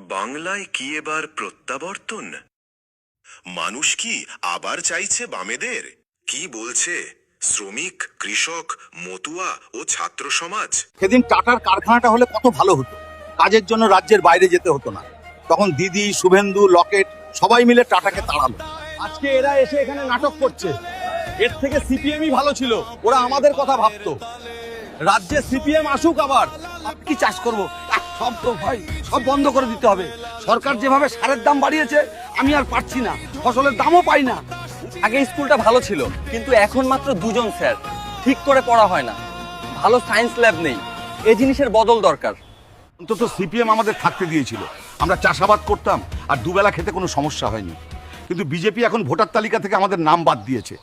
বাংলায় কি এবার প্রত্যাবর্তন? মানুষ কি আবার চাইছে বামেদের? কি বলছে শ্রমিক, কৃষক, মতুয়া ও ছাত্র সমাজ? সেদিন টাটার কারখানাটা হলে কত ভালো হতো। কাজের জন্য রাজ্যের বাইরে যেতে হতো না। তখন দিদি, শুভেন্দু, লকেট সবাই মিলে টাটাকে তাড়ালো। আজকে এরা এসে এখানে নাটক করছে। এর থেকে সিপিএমই ভালো ছিল, ওরা আমাদের কথা ভাবতো। রাজ্যে সিপিএম আসুক আবার। কি চাষ করব? সব তো ভাই সব বন্ধ করে দিতে হবে। সরকার যেভাবে সারের দাম বাড়িয়েছে আমি আর পারছি না, ফসলের দামও পাই না। আগে স্কুলটা ভালো ছিল, কিন্তু এখন মাত্র দুজন স্যার, ঠিক করে পড়া হয় না, ভালো সায়েন্স ল্যাব নেই। এই জিনিসের বদল দরকার। অন্তত সিপিএম আমাদের থাকতে দিয়েছিল, আমরা চাষাবাদ করতাম আর দুবেলা খেতে কোনো সমস্যা হয়নি। কিন্তু বিজেপি এখন ভোটার তালিকা থেকে আমাদের নাম বাদ দিয়েছে।